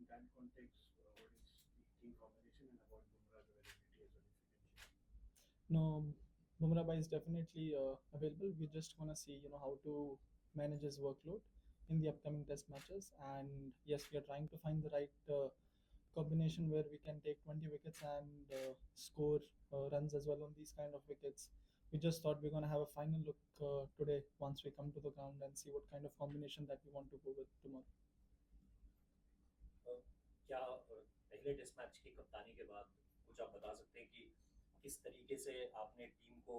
in that context, what is the team combination and about Bumrah's availability as well, if you can share? No, Bumrah bhai is definitely available. We just want to see, how to manage his workload in the upcoming test matches. And yes, we are trying to find the right combination where we can take 20 wickets and score runs as well on these kind of wickets. We just thought we're going to have a final look today once we come to the ground and see what kind of combination that we want to go with tomorrow. क्या पहले test match की कप्तानी के बाद कुछ आप बता सकते हैं कि किस तरीके से आपने टीम को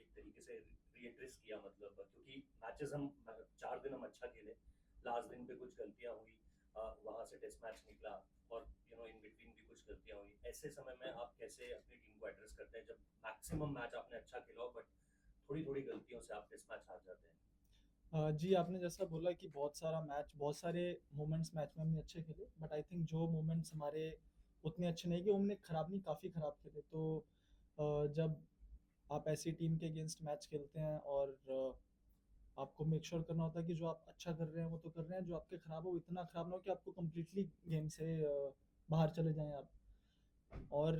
एक तरीके से रीएड्रेस किया, मतलब क्योंकि मैचेस हम 4 दिन हम अच्छा खेले, लास्ट दिन पे कुछ गलतियां हुई, वहां से टेस्ट मैच निकला और इन बिटवीन भी कुछ गलतियां हुई। ऐसे समय में आप कैसे अपनी टीम को एड्रेस करते हैं जब मैक्सिमम मैच आपने अच्छा खेला हो बट थोड़ी थोड़ी गलतियों से आप टेस्ट मैच हार जाते हैं? जी, आपने जैसा बोला कि बहुत सारे मोमेंट्स मैच में हमने अच्छे खेले, बट आई थिंक जो मोमेंट्स हमारे उतने अच्छे नहीं कि हमने खराब नहीं, काफ़ी खराब खेले। तो जब आप ऐसी टीम के अगेंस्ट मैच खेलते हैं और आपको मेक श्योर करना होता है कि जो आप अच्छा कर रहे हैं वो तो कर रहे हैं, जो आपके खराब हो इतना खराब ना हो कि आपको कम्प्लीटली गेम से बाहर चले जाएं आप। और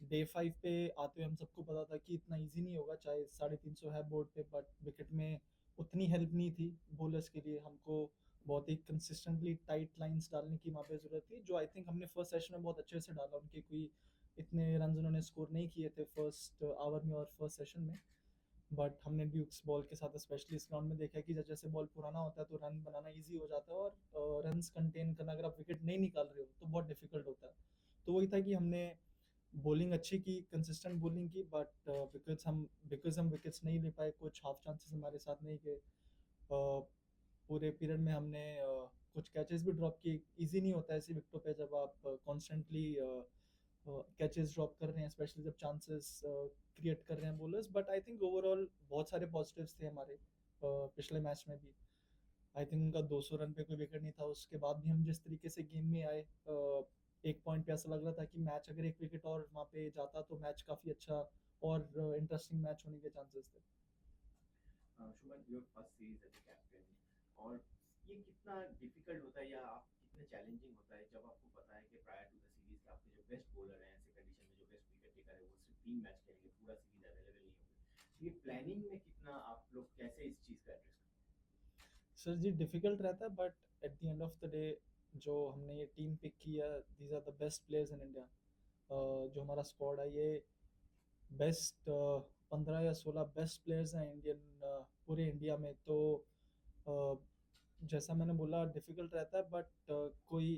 डे 5 पे आते हुए हम सबको पता था कि इतना इजी नहीं होगा, चाहे 350 है बोर्ड पे, बट विकेट में उतनी हेल्प नहीं थी बॉलर्स के लिए। हमको बहुत ही कंसिस्टेंटली टाइट लाइंस डालने की वहाँ पे ज़रूरत थी, जो आई थिंक हमने फर्स्ट सेशन में बहुत अच्छे से डाला। उनके कोई इतने रन उन्होंने स्कोर नहीं किए थे फर्स्ट आवर में और फर्स्ट सेशन में, बट हमने ड्यूक्स बॉल के साथ स्पेशली इस ग्राउंड में देखा कि जैसे जैसे बॉल पुराना होता है तो रन बनाना ईजी हो जाता है, और रन्स कंटेन करना अगर आप विकेट नहीं निकाल रहे हो तो बहुत डिफिकल्ट होता है। तो वही था कि हमने बॉलिंग अच्छी की, कंसिस्टेंट बॉलिंग की, बट बिकॉज हम विकेट्स नहीं ले पाए, कुछ हाफ चांसेस हमारे साथ नहीं गए। पूरे पीरियड में हमने कुछ कैचेस भी ड्रॉप किए। इजी नहीं होता है ऐसी विकेटों पे जब आप कॉन्स्टेंटली कैचेस ड्रॉप कर रहे हैं, स्पेशली जब चांसेस क्रिएट कर रहे हैं bowlers. But I think overall बहुत सारे पॉजिटिव्स थे हमारे पिछले मैच में भी। आई थिंक उनका 200 रन पे कोई विकेट नहीं था, उसके बाद भी हम जिस तरीके से गेम में आए, एक पॉइंट पे ऐसा लग रहा था कि मैच अगर एक विकेट और वहाँ पे जाता तो मैच काफ़ी अच्छा और इंटरेस्टिंग मैच होने के चांसेस थे। Shubman, your first series as a captain, और ये कितना डिफिकल्ट होता है या आप कितना चैलेंजिंग होता है जब आपको पता है कि प्रायर टू द सीरीज के आपके जो बेस्ट बॉलर हैं ऐसे कंडीशन में, जो बेस्ट विकेट टेकर है वो सिर्फ 3 मैच खेलेंगे, पूरा सीरीज अवेलेबल नहीं होंगे, तो ये प्लानिंग में कितना आप लोग कैसे इस चीज़ का एड्रेस करते सर जी, डिफिकल्ट रहता है, but at the end of the day जो हमने ये टीम पिक किया, these are the best players in India. जो हमारा स्क्वाड है ये बेस्ट 15 या 16 बेस्ट प्लेयर्स हैं इंडियन, पूरे इंडिया में। तो अ, जैसा मैंने बोला डिफिकल्ट रहता है, बट कोई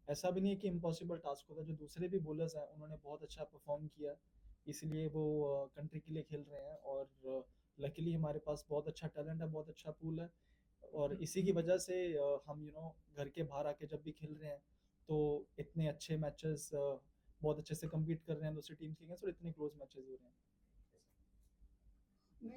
ऐसा भी नहीं है कि इम्पॉसिबल टास्क होता है। जो दूसरे भी बॉलर्स हैं उन्होंने बहुत अच्छा परफॉर्म किया, इसलिए वो कंट्री के लिए खेल रहे हैं। और लकीली हमारे पास बहुत अच्छा टैलेंट है, बहुत अच्छा पूल है, और इसी की वजह से हम घर के बाहर आके जब भी खेल रहे हैं तो इतने अच्छे मैचेस बहुत अच्छे से compete कर रहे हैं दूसरी टीम्स के अगेंस्ट, और इतने क्लोज मैचेस हो रहे हैं। ने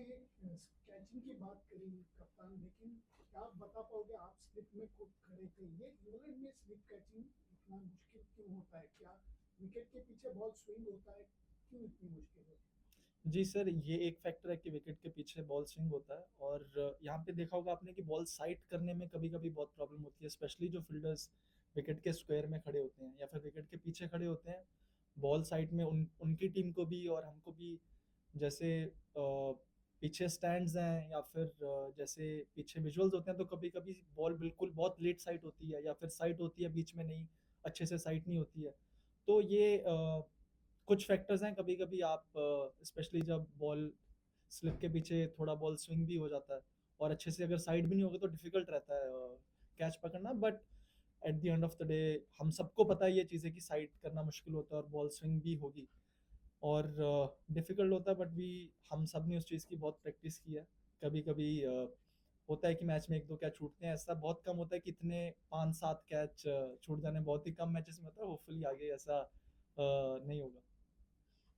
कैचिंग की बात करी कप्तान, लेकिन क्या आप बता पाओगे, आप स्लिप में खुद खड़े थे, ये इंग्लैंड में स्लिप कैचिंग इतना मुश्किल क्यों होता है? क्या विकेट के पीछे बॉल स्विंग होता है, क्यों इतनी मुश्किल होती है? जी सर, ये एक फैक्टर है कि विकेट के पीछे बॉल स्विंग होता है, और यहाँ पे देखा होगा आपने कि बॉल साइड करने में कभी कभी बहुत प्रॉब्लम होती है, स्पेशली जो फील्डर्स विकेट के स्क्वायर में खड़े होते हैं या फिर विकेट के पीछे खड़े होते हैं। बॉल साइड में उनकी टीम को भी और हमको भी, जैसे पीछे स्टैंड्स हैं या फिर जैसे पीछे विजुअल्स होते हैं, तो कभी कभी बॉल बिल्कुल बहुत लेट साइड होती है या फिर साइड होती है बीच में नहीं, अच्छे से साइड नहीं होती है। तो ये कुछ फैक्टर्स हैं। कभी कभी आप स्पेशली जब बॉल स्लिप के पीछे थोड़ा बॉल स्विंग भी हो जाता है, और अच्छे से अगर साइड भी नहीं होगा तो डिफिकल्ट रहता है कैच पकड़ना। But at the end of the day हम सबको पता है ये चीज़ें कि साइड करना मुश्किल होता है और बॉल स्विंग भी होगी और डिफिकल्ट होता है, बट भी हम सब ने उस चीज़ की बहुत प्रैक्टिस की है। कभी कभी होता है कि मैच में एक दो कैच छूटते हैं, ऐसा बहुत कम होता है कि इतने 5-7 कैच छूट जाने बहुत ही कम मैचेस में होता है। होपफुली आगे ऐसा नहीं होगा।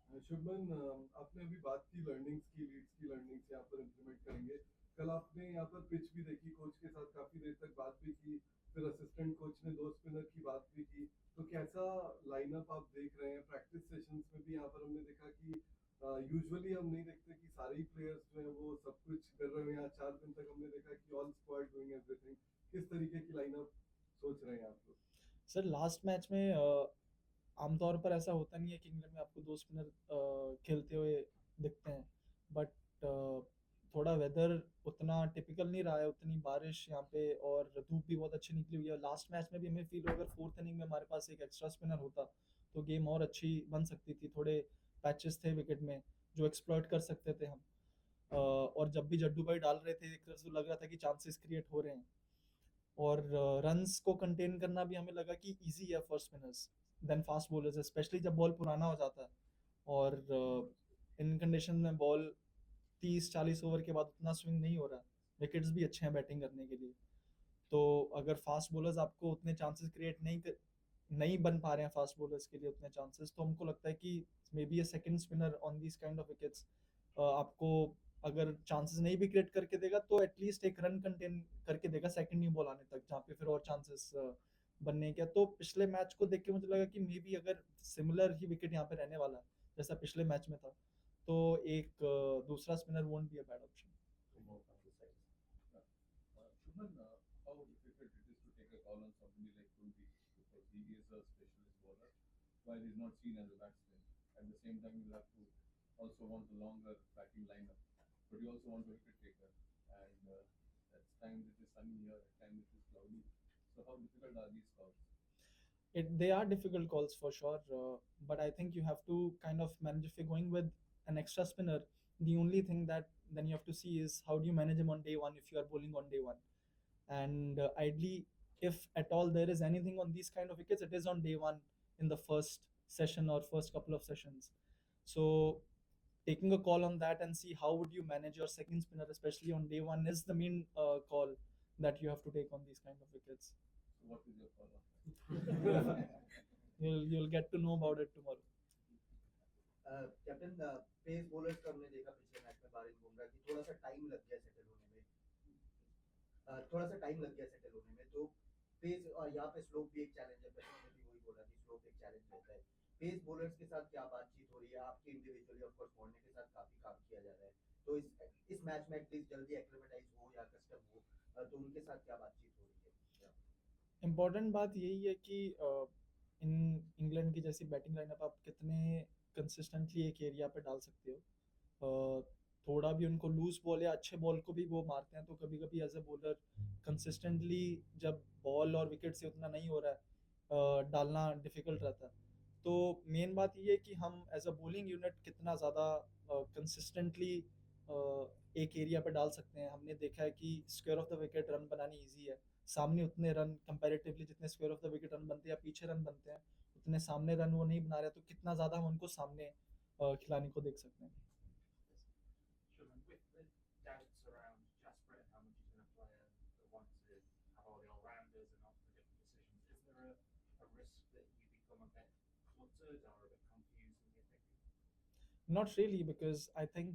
शुभमन, आपने अभी बात की लर्निंग्स की, लीड्स की लर्निंग्स यहाँ पर इम्प्लीमेंट करेंगे। कल आपने यहाँ पर पिच भी देखी, कोच के साथ काफी देर तक बात भी की, फिर असिस्टेंट कोच ने 2 स्पिनर की बात भी की। तो कैसा लाइनअप आप देख रहे हैं? प्रैक्टिस सेशंस में भी यहाँ पर हमने देखा कि यूजुअली हम नहीं देखते कि सारे ही प्लेयर्स जो है वो सब कुछ कर रहे हैं। यहाँ 4 दिन तक हमने देखा कि ऑल स्क्वाड डूइंग एवरीथिंग। किस तरीके की लाइनअप सोच रहे हैं आप लोग? सर लास्ट मैच में आमतौर पर ऐसा होता नहीं है कि इंग्लैंड में आपको दो स्पिनर खेलते हुए दिखते हैं, बट थोड़ा वेदर उतना टिपिकल नहीं रहा है, उतनी बारिश यहाँ पे और धूप भी बहुत अच्छी निकली हुई है। लास्ट मैच में भी हमें फील हो, अगर फोर्थ इनिंग में हमारे पास एक एक्स्ट्रा स्पिनर होता तो गेम और अच्छी बन सकती थी। थोड़े पैचेस थे विकेट में जो एक्सप्लॉइट कर सकते थे हम। और जब भी जड्डू भाई डाल रहे थे एक तरह से तो लग रहा था कि चांसेस क्रिएट हो रहे हैं, और रन्स को कंटेन करना भी हमें लगा कि इजी है for spinners then fast bowlers, specially जब बॉल पुराना हो जाता है। और इन कंडीशन में बॉल 30-40 ओवर के बाद उतना स्विंग नहीं हो रहा, विकेट्स भी अच्छे हैं बैटिंग करने के लिए। तो अगर फास्ट बॉलर्स आपको उतने चांसेस क्रिएट नहीं बन पा रहे हैं फास्ट बॉलर्स के लिए उतने चांसेस, तो हमको लगता है कि may be A second spinner on this kind of wickets आपको अगर चांसेस नहीं भी क्रिएट करके देगा तो एटलीस्ट एक रन कंटेन करके देगा सेकंड न्यू बॉल आने तक, जहाँ पे फिर और चांसेस बनने के। तो पिछले मैच को देख के मुझे लगा कि मे बी अगर सिमिलर ही विकेट यहाँ पे रहने वाला है जैसा पिछले मैच में था, तो एक दूसरा spinner won't be a bad option. Shubman, how difficult it is to take a call on somebody like Kuldeep because he is a specialist bowler, while he's not seen as a batsman. At the same time, you have to also want a longer batting lineup, but you also want a wicket taker, and at times it is sunny here, at times it is cloudy. So how difficult are these calls? They are difficult calls for sure, but I think you have to kind of manage. If you're going with an extra spinner, the only thing that then you have to see is how do you manage him on day one if you are bowling on day one. And ideally, if at all there is anything on these kind of wickets, it is on day one in the first session or first couple of sessions. So taking a call on that and see how would you manage your second spinner, especially on day one, is the main call that you have to take on these kind of wickets. So what is your call on that? You'll get to know about it tomorrow. Captain, pace bowlers का हमने देखा पिछले match में बारिश बुमराह की थोड़ा सा time लग गया सेटल होने में, तो पेस और यहाँ पे स्लोप भी एक चैलेंज है, पहले ने भी वही बोला कि स्लोप एक चैलेंज रहता है। पेस बॉलर्स के साथ क्या बातचीत हो रही है आपकी इंडिविजुअली? ऑफ कोर्स बॉलने के साथ काफी काम किया जा रहा है, तो इस मैच में एटलीस्ट जल्दी एक्लेमेटाइज हो या कस्टम हो, तो उनके साथ क्या बातचीत हो रही है? इम्पोर्टेंट बात यही है कि इन इंग्लैंड की जैसी बैटिंग लाइनअप आप कितने कंसिस्टेंटली एक एरिया पे डाल सकते हो। थोड़ा भी उनको लूज बॉल या अच्छे बॉल को भी वो मारते हैं, तो कभी कभी एज ए बॉलर कंसिस्टेंटली जब बॉल और विकेट से उतना नहीं हो रहा है डालना डिफिकल्ट रहता है। तो मेन बात ये है कि हम एज अ बॉलिंग यूनिट कितना ज़्यादा कंसिस्टेंटली एक एरिया पे डाल सकते हैं। हमने देखा है कि square of the wicket run बनानी ईजी है, सामने उतने रन कंपैरेटिवली जितने square of the wicket run बनते हैं या पीछे रन बनते हैं उतने सामने रन वो नहीं बना रहे, तो कितना ज़्यादा हम उनको सामने खिलाने को देख सकते हैं। Shubman, with the doubts around Jasper and how much he's going to play and the want to have all the all-rounders and all the different decisions, is there a risk that you become a bit cluttered or a bit confused in your thinking? Not really, because I think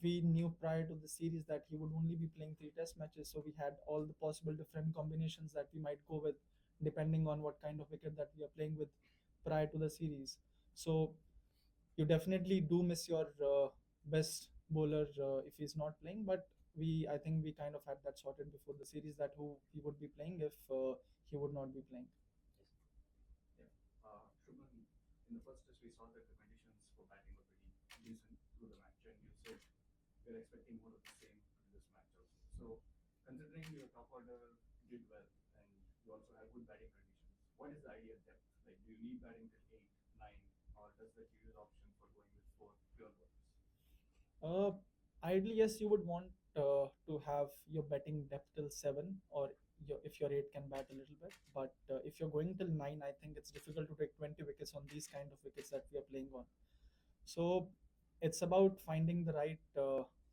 we knew prior to the series that he would only be playing 3 test matches, so we had all the possible different combinations that we might go with depending on what kind of wicket that we are playing with prior to the series. So you definitely do miss your best bowler if he's not playing, but I think we kind of had that sorted before the series that who he would be playing if he would not be playing. Shubman, in the first test we saw that the conditions for batting were pretty decent through the match, and you said you're expecting more of the same in this match also. So, considering your top order did well and you also have good batting conditions, what is the ideal depth? Like, do you need batting till 8, 9, or does that give you the option for going with 4 pure bowlers? Ideally, yes, you would want to have your betting depth till 7, or if your 8 can bat a little bit. But if you're going till 9, I think it's difficult to take 20 wickets on these kind of wickets that we are playing on. So it's about finding the right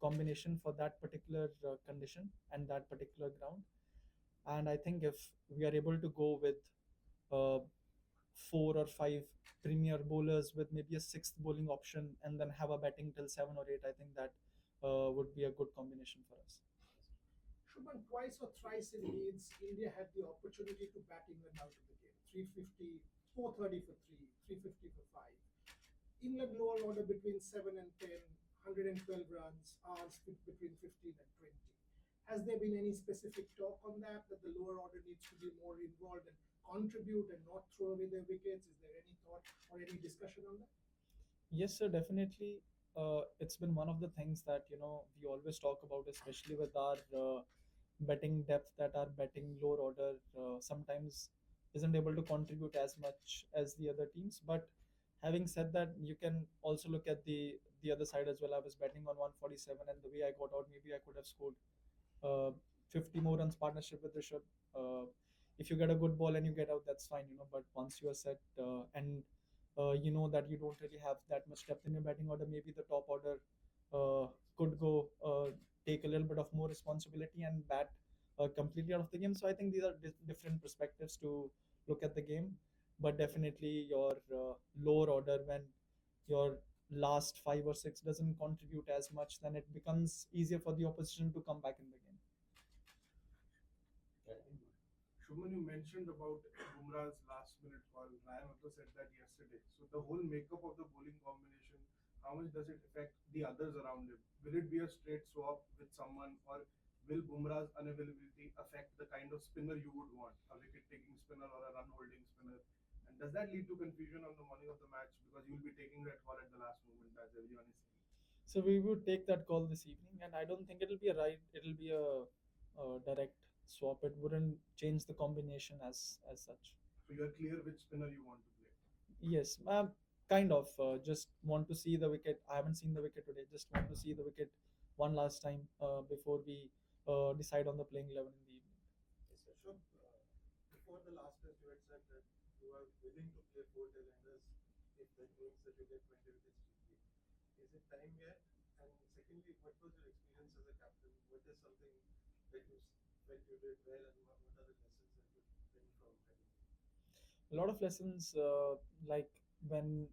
combination for that particular condition and that particular ground. And I think if we are able to go with uh, 4 or 5 premier bowlers with maybe a sixth bowling option and then have a batting till 7 or 8, I think that would be a good combination for us. Shubman, twice or thrice in Leeds, India had the opportunity to bat England out of the game. 350, 430 for 3, 350 for 5. England lower order between 7 and 10, 112 runs, ours between 15 and 20. Has there been any specific talk on that the lower order needs to be more involved and contribute and not throw away their wickets? Is there any thought or any discussion on that? Yes, sir, definitely. It's been one of the things that we always talk about, especially with our betting depth, that our betting lower order sometimes isn't able to contribute as much as the other teams. But having said that, you can also look at the other side as well. I was betting on 147, and the way I got out, maybe I could have scored uh, 50 more runs partnership with Rishabh. If you get a good ball and you get out, that's fine. But once you are set and you know that you don't really have that much depth in your batting order, maybe the top order could go take a little bit of more responsibility and bat completely out of the game. So I think these are different perspectives to look at the game. But definitely your lower order, when your last five or six doesn't contribute as much, then it becomes easier for the opposition to come back in the game. Shubman, you mentioned about Bumrah's last minute call. Ryan also said that yesterday. So the whole makeup of the bowling combination, how much does it affect the others around him? Will it be a straight swap with someone, or will Bumrah's unavailability affect the kind of spinner you would want? A wicket taking spinner or a run holding spinner? And does that lead to confusion on the morning of the match, because you'll be taking that call at the last moment, as everyone is saying? So we would take that call this evening, and I don't think it'll be a right. It'll be a direct swap. It wouldn't change the combination as such. So you're clear which spinner you want to play. Yes, kind of. Just want to see the wicket. I haven't seen the wicket today. Just want to see the wicket one last time before we decide on the playing 11 in the evening. Yes, sir. Shub, before the last test, you had said that you are willing to play four tail-enders if that means that you get 20 wickets cheaply. Is it time yet? And secondly, what was your experience as a captain? What is something that you felt you did well, and what are the lessons that you bring from having? A lot of lessons, like when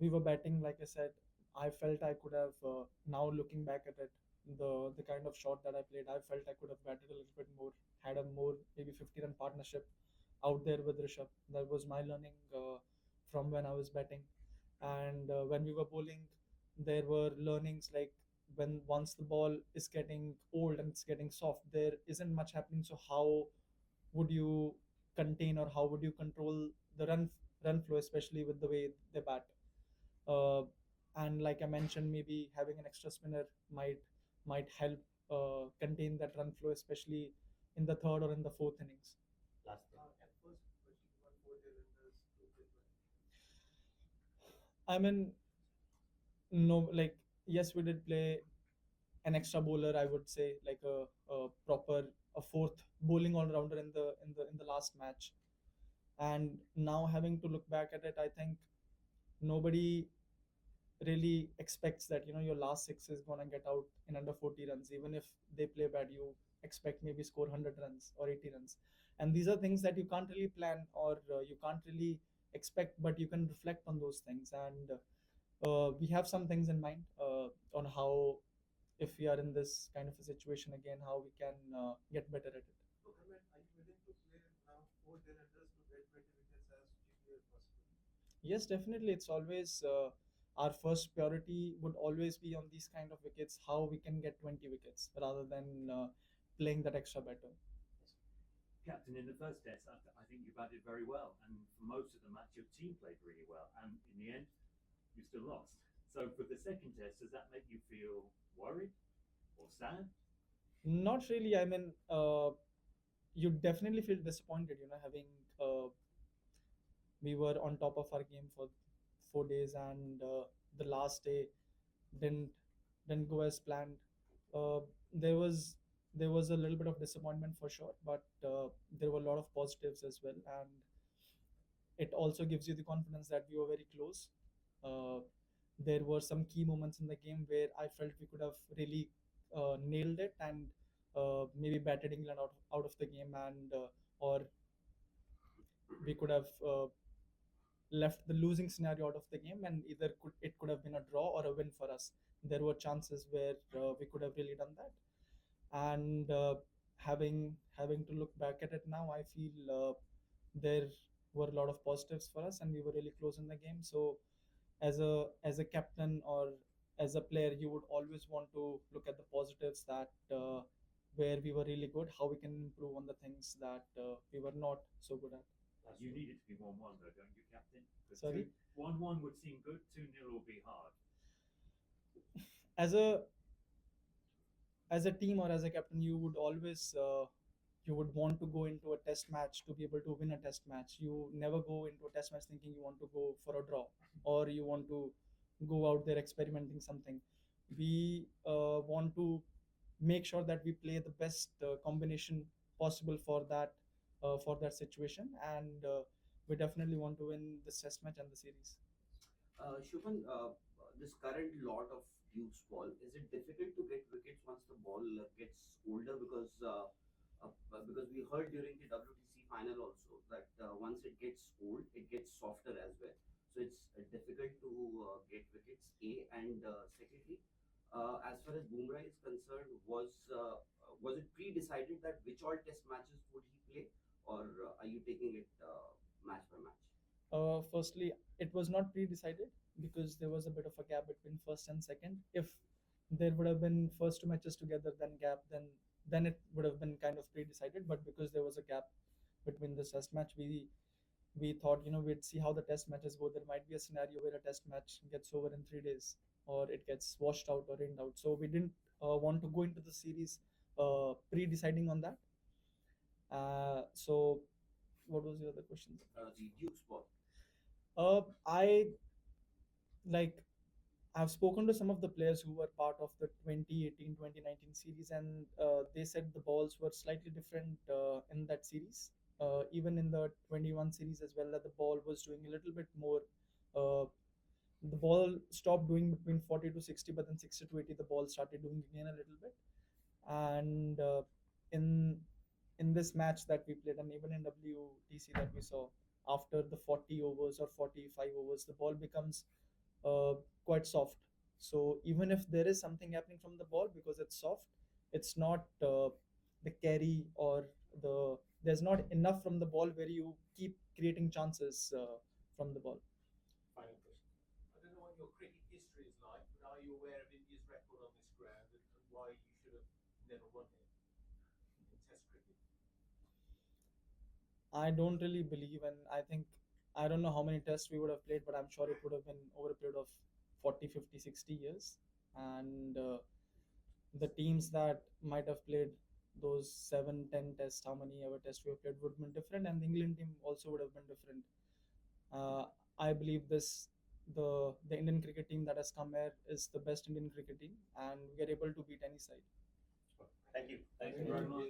we were batting, like I said, I felt I could have, now looking back at it, the kind of shot that I played, I felt I could have batted a little bit more, had a more maybe 50-run partnership out there with Rishabh. That was my learning from when I was batting. And when we were bowling, there were learnings like when once the ball is getting old and it's getting soft, there isn't much happening. So how would you contain, or how would you control the run flow, especially with the way they bat? uh, and like I mentioned, maybe having an extra spinner might help contain that run flow, especially in the third or in the fourth innings. Last thing. At first, but you won four tail-enders to play 20. I mean, no, like yes, we did play an extra bowler. I would say like a proper a fourth bowling all rounder in the last match. And now having to look back at it, I think nobody really expects that your last six is gonna get out in under 40 runs. Even if they play bad, you expect maybe score 100 runs or 80 runs, and these are things that you can't really plan, or you can't really expect, but you can reflect on those things. And we have some things in mind on how, if we are in this kind of a situation again, how we can get better at it. So, I mean, are you willing to play now four tail-enders to get 20 wickets as cheaply as possible? Yes, definitely. It's always our first priority would always be on these kind of wickets, how we can get 20 wickets rather than playing that extra better. Captain, in the first test, I think you batted very well, and for most of the match, your team played really well, and in the end, you still lost. So, for the second test, does that make you feel worried or sad? Not really. I mean, you definitely feel disappointed, having we were on top of our game for 4 days, and the last day didn't didn't go as planned. Uh, there was there was a little bit of disappointment for sure, but there were a lot of positives as well, and it also gives you the confidence that we were very close. Uh, there were some key moments in the game where I felt we could have really nailed it, and maybe batted England out of the game, and or we could have left the losing scenario out of the game, and either it could have been a draw or a win for us. There were chances where we could have really done that, and having to look back at it now, I feel there were a lot of positives for us, and we were really close in the game. So as a captain or as a player, you would always want to look at the positives, that where we were really good, how we can improve on the things that we were not so good at. You need it to be 1-1 though, don't you, Captain? Sorry? 1-1 would seem good, 2-0 will be hard. As a team or as a captain, you would always you would want to go into a test match to be able to win a test match. You never go into a test match thinking you want to go for a draw or you want to go out there experimenting something. We want to make sure that we play the best combination possible for that situation, and we definitely want to win this test match and the series. Shubman, this current lot of Duke's ball, is it difficult to get wickets once the ball gets older? Because we heard during the WTC final also that once it gets old, it gets softer as well. So it's difficult to get wickets. A and secondly, as far as Bumrah is concerned, was it pre-decided that which all Test matches would he play, or are you taking it match by match? Firstly, it was not pre-decided because there was a bit of a gap between first and second. If there would have been first two matches together, then gap, then it would have been kind of pre-decided. But because there was a gap between the test match, we thought we'd see how the test matches go. There might be a scenario where a test match gets over in 3 days, or it gets washed out or rained out. So we didn't want to go into the series pre-deciding on that. So what was the other question? The Duke's ball. I like I've spoken to some of the players who were part of the 2018-2019 series, and they said the balls were slightly different in that series. Even in the 21 series as well, that the ball was doing a little bit more. Uh, the ball stopped doing between 40 to 60, but then 60 to 80, the ball started doing again a little bit. And in in this match that we played, and even in WTC that we saw, after the 40 overs or 45 overs, the ball becomes uh, quite soft. So even if there is something happening from the ball, because it's soft, it's not the carry or there's not enough from the ball where you keep creating chances from the ball. Final question. I don't know what your cricket history is like, but are you aware of India's record on this ground and why you should have never won it in Test cricket? I don't really believe, and I don't know how many tests we would have played, but I'm sure it would have been over a period of 40, 50, 60 years. And the teams that might have played those 7, 10 tests, how many ever tests we have played, would have been different, and the England team also would have been different. Uh, I believe the Indian cricket team that has come here is the best Indian cricket team, and we are able to beat any side. Thank you. Thank you very much.